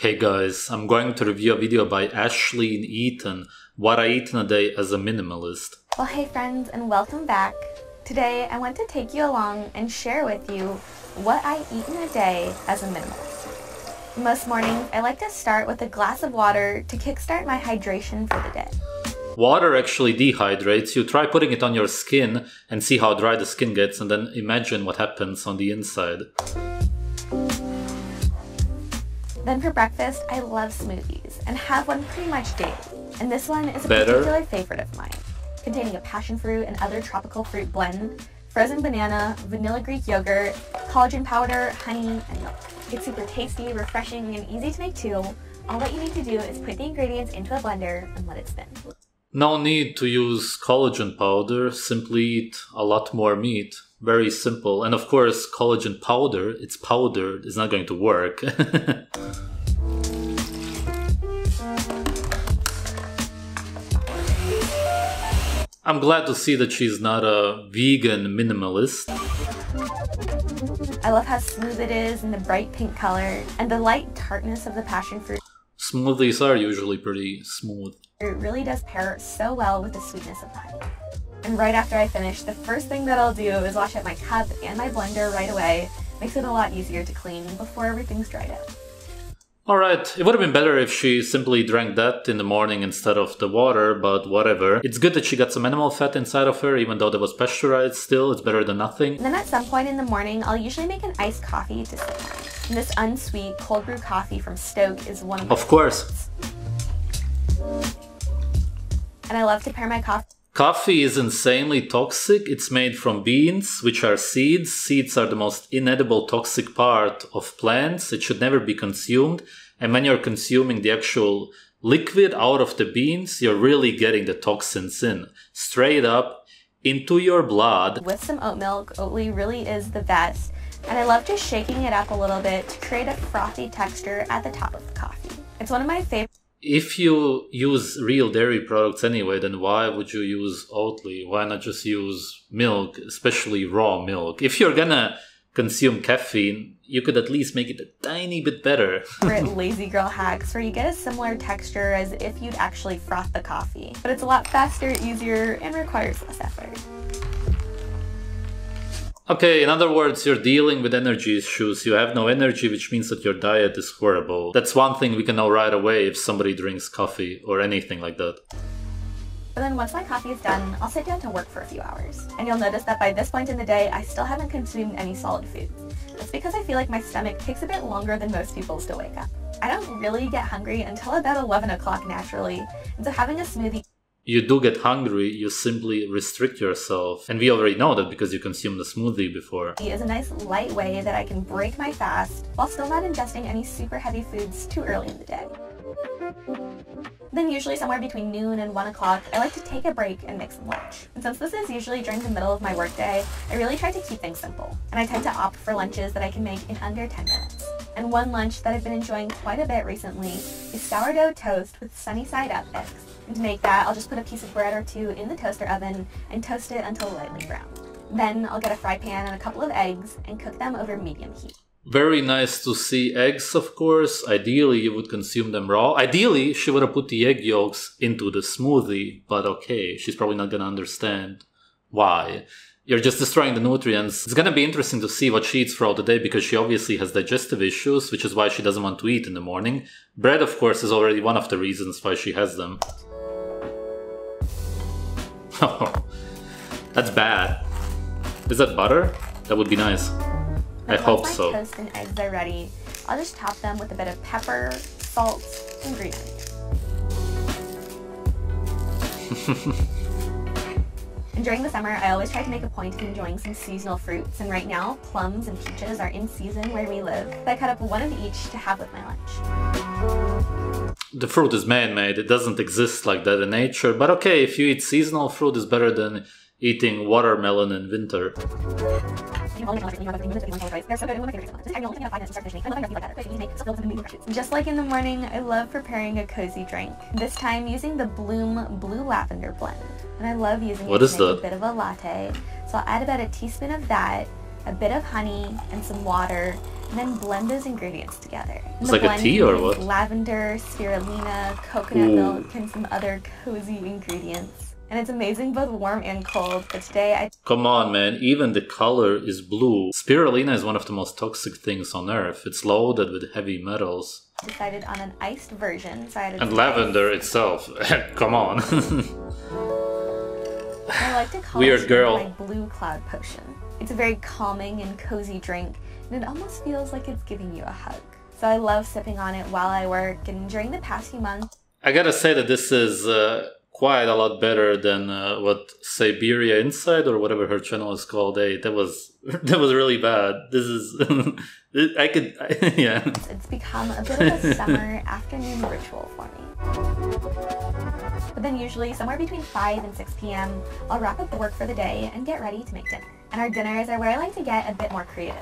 Hey guys, I'm going to review a video by Ashley and Ethan, What I Eat in a Day as a Minimalist. Well, hey friends, and welcome back. Today I want to take you along and share with you what I eat in a day as a minimalist. Most mornings I like to start with a glass of water to kickstart my hydration for the day. Water actually dehydrates you. Try putting it on your skin and see how dry the skin gets, and then imagine what happens on the inside. Then for breakfast, I love smoothies and have one pretty much daily. And this one is a particular favorite of mine, containing a passion fruit and other tropical fruit blend, frozen banana, vanilla Greek yogurt, collagen powder, honey, and milk. It's super tasty, refreshing, and easy to make too. All that you need to do is put the ingredients into a blender and let it spin. No need to use collagen powder, simply eat a lot more meat. Very simple. And of course, collagen powder, it's powdered, is not going to work. I'm glad to see that she's not a vegan minimalist. I love how smooth it is in the bright pink color and the light tartness of the passion fruit. Smoothies are usually pretty smooth. It really does pair so well with the sweetness of the honey. And right after I finish, the first thing that I'll do is wash up my cup and my blender right away. Makes it a lot easier to clean before everything's dried out. Alright, it would have been better if she simply drank that in the morning instead of the water, but whatever. It's good that she got some animal fat inside of her, even though that was pasteurized. Still, it's better than nothing. And then at some point in the morning, I'll usually make an iced coffee to sip on. And this unsweet cold brew coffee from Stoke is one of my favorites. And I love to pair my coffee. Coffee is insanely toxic. It's made from beans, which are seeds. Seeds are the most inedible toxic part of plants. It should never be consumed. And when you're consuming the actual liquid out of the beans, you're really getting the toxins in. Straight up into your blood. With some oat milk, Oatly really is the best. And I love just shaking it up a little bit to create a frothy texture at the top of the coffee. It's one of my favorites. If you use real dairy products anyway, then why would you use Oatly? Why not just use milk, especially raw milk? If you're gonna consume caffeine, you could at least make it a tiny bit better. Lazy girl hacks where you get a similar texture as if you'd actually froth the coffee. But it's a lot faster, easier, and requires less effort. Okay, in other words, you're dealing with energy issues. You have no energy, which means that your diet is horrible. That's one thing we can know right away if somebody drinks coffee or anything like that. But then once my coffee is done, I'll sit down to work for a few hours. And you'll notice that by this point in the day, I still haven't consumed any solid food. That's because I feel like my stomach takes a bit longer than most people's to wake up. I don't really get hungry until about 11 o'clock naturally, and so having a smoothie... You do get hungry, you simply restrict yourself. And we already know that because you consumed the smoothie before. It is a nice light way that I can break my fast while still not ingesting any super heavy foods too early in the day. Then usually somewhere between noon and 1 o'clock, I like to take a break and make some lunch. And since this is usually during the middle of my workday, I really try to keep things simple. And I tend to opt for lunches that I can make in under 10 minutes. And one lunch that I've been enjoying quite a bit recently is sourdough toast with sunny side up eggs. And to make that, I'll just put a piece of bread or two in the toaster oven and toast it until lightly brown. Then I'll get a fry pan and a couple of eggs and cook them over medium heat. Very nice to see eggs, of course. Ideally, you would consume them raw. Ideally, she would have put the egg yolks into the smoothie, but okay, she's probably not gonna understand why. You're just destroying the nutrients. It's gonna be interesting to see what she eats throughout the day because she obviously has digestive issues, which is why she doesn't want to eat in the morning. Bread, of course, is already one of the reasons why she has them. Oh, that's bad. Is that butter? That would be nice. I hope so. Once my toast and eggs are ready, I'll just top them with a bit of pepper, salt, and green onion. And during the summer, I always try to make a point of enjoying some seasonal fruits, and right now, plums and peaches are in season where we live. So I cut up one of each to have with my lunch. The fruit is man-made, it doesn't exist like that in nature, but okay, if you eat seasonal fruit, it's better than eating watermelon in winter. Just like in the morning, I love preparing a cozy drink. This time using the Bloom Blue Lavender blend. And I love using it to make a bit of a latte. So I'll add about a teaspoon of that, a bit of honey, and some water. and then blend those ingredients together. It's like a tea or what? Lavender, spirulina, coconut milk, and some other cozy ingredients. And it's amazing both warm and cold, but today I... Come on, man, even the color is blue. Spirulina is one of the most toxic things on earth. It's loaded with heavy metals. Decided on an iced version, so I added... And lavender itself. Come on. I like to call Weird it girl. my blue cloud potion. It's a very calming and cozy drink, and it almost feels like it's giving you a hug. So I love sipping on it while I work, and during the past few months... I gotta say that this is quite a lot better than what Siberia Inside or whatever her channel is called. Hey, that was really bad. This is yeah. It's become a bit of a summer afternoon ritual for me. But then usually somewhere between 5 and 6 p.m. I'll wrap up the work for the day and get ready to make dinner. And our dinners are where I like to get a bit more creative.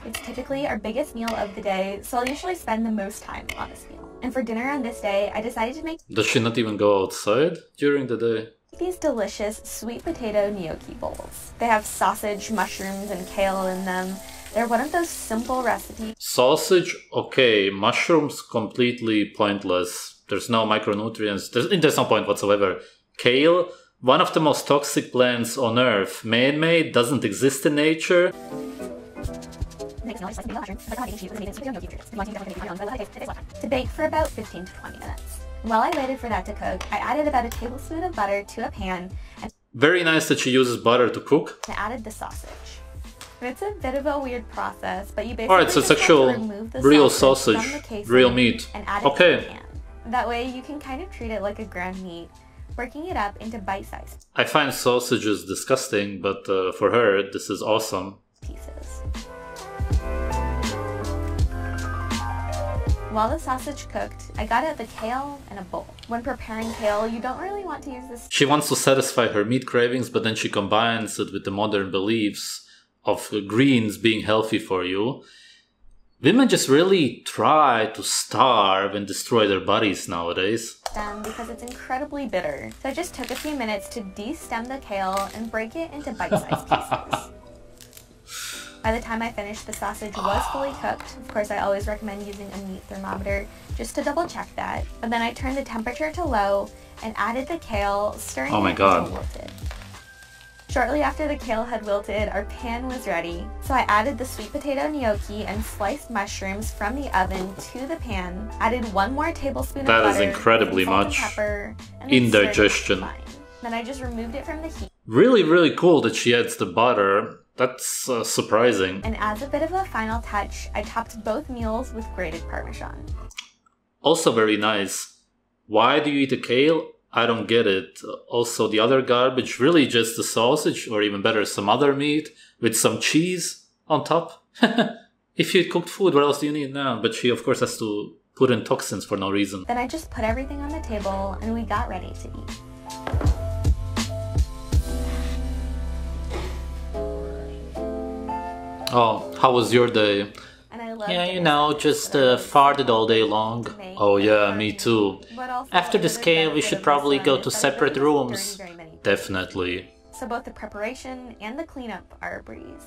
It's typically our biggest meal of the day, so I'll usually spend the most time on this meal. And for dinner on this day, I decided to make... Does she not even go outside during the day? These delicious sweet potato gnocchi bowls. They have sausage, mushrooms, and kale in them. They're one of those simple recipes. Sausage, okay. Mushrooms, completely pointless. There's no micronutrients. There's no point whatsoever. Kale, one of the most toxic plants on earth. Man-made, doesn't exist in nature. To bake for about 15 to 20 minutes. While I waited for that to cook, I added about a tablespoon of butter to a pan. And very nice that she uses butter to cook. I added the sausage. And it's a bit of a weird process, but you basically Alright, so it's actual real sausage, real meat. And add it to the pan. That way you can kind of treat it like a ground meat, working it up into bite-sized. I find sausages disgusting, but for her, this is awesome. Pieces. While the sausage cooked, I got out the kale in a bowl. When preparing kale, you don't really want to use this. She wants to satisfy her meat cravings, but then she combines it with the modern beliefs of greens being healthy for you. Women just really try to starve and destroy their bodies nowadays. Because it's incredibly bitter. So I just took a few minutes to de-stem the kale and break it into bite-sized pieces. By the time I finished, the sausage was fully cooked. Of course, I always recommend using a meat thermometer just to double check that. But then I turned the temperature to low and added the kale, stirring it until it wilted. Shortly after the kale had wilted, our pan was ready. So I added the sweet potato gnocchi and sliced mushrooms from the oven to the pan, added 1 more tablespoon of butter, that is incredibly much pepper, and indigestion. Then I just removed it from the heat. Really, really cool that she adds the butter. That's surprising. And as a bit of a final touch, I topped both meals with grated Parmesan. Also very nice. Why do you eat a kale? I don't get it. Also, the other garbage, really just the sausage, or even better, some other meat with some cheese on top. If you eat cooked food, what else do you need now? But she, of course, has to put in toxins for no reason. Then I just put everything on the table, and we got ready to eat. Oh, how was your day? Yeah, you know, just farted all day long. Oh yeah, me too. After this kale, we should probably go to separate rooms. Definitely. So both the preparation and the cleanup are a breeze.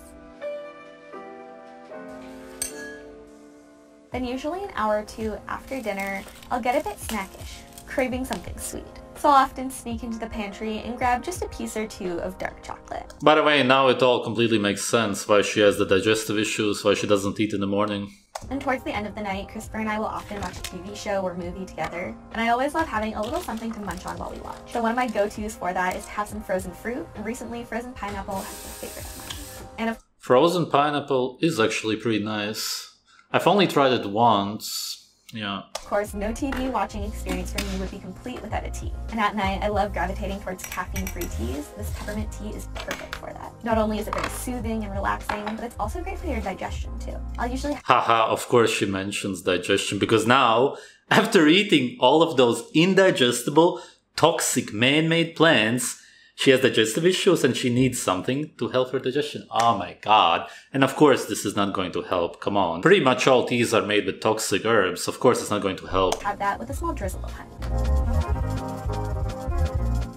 Then usually an hour or two after dinner, I'll get a bit snackish, craving something sweet. So I'll often sneak into the pantry and grab just a piece or two of dark chocolate. By the way, now it all completely makes sense why she has the digestive issues, why she doesn't eat in the morning. And towards the end of the night, Christopher and I will often watch a TV show or movie together. And I always love having a little something to munch on while we watch. So one of my go-tos for that is to have some frozen fruit. And recently, frozen pineapple has been a favorite of mine. And frozen pineapple is actually pretty nice. I've only tried it once. Yeah. Of course, no TV watching experience for me would be complete without a tea. And at night, I love gravitating towards caffeine-free teas. This peppermint tea is perfect for that. Not only is it very soothing and relaxing, but it's also great for your digestion too. I'll usually... Haha, of course she mentions digestion, because now, after eating all of those indigestible, toxic man-made plants, she has digestive issues and she needs something to help her digestion. Oh my god. And of course this is not going to help, come on. Pretty much all teas are made with toxic herbs, of course it's not going to help. Add that with a small drizzle of honey.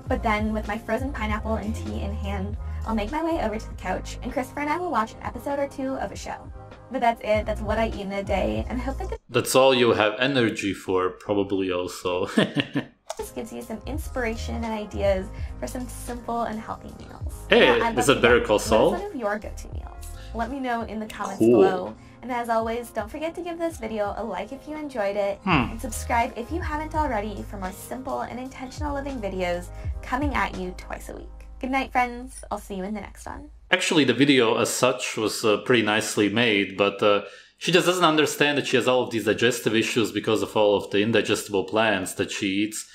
But then, with my frozen pineapple and tea in hand, I'll make my way over to the couch and Christopher and I will watch an episode or two of a show. But that's it. That's what I eat in a day. And I hope that That's all you have energy for, probably also. this gives you some inspiration and ideas for some simple and healthy meals. Hey, is it Better Call Saul? What are some of your go-to meals? Let me know in the comments Cool. below. And as always, don't forget to give this video a like if you enjoyed it, and subscribe if you haven't already for more simple and intentional living videos coming at you twice a week. Good night, friends. I'll see you in the next one. Actually, the video as such was pretty nicely made, but she just doesn't understand that she has all of these digestive issues because of all of the indigestible plants that she eats.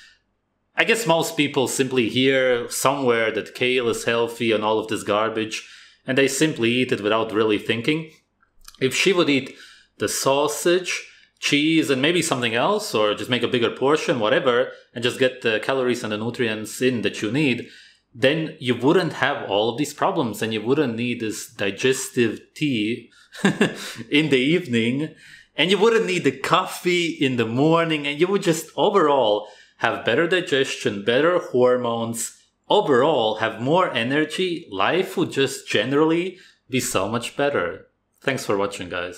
I guess most people simply hear somewhere that kale is healthy and all of this garbage, and they simply eat it without really thinking. If she would eat the sausage, cheese, and maybe something else, or just make a bigger portion, whatever, and just get the calories and the nutrients in that you need, then you wouldn't have all of these problems, and you wouldn't need this digestive tea in the evening, and you wouldn't need the coffee in the morning, and you would just overall have better digestion, better hormones, overall have more energy. Life would just generally be so much better. Thanks for watching, guys.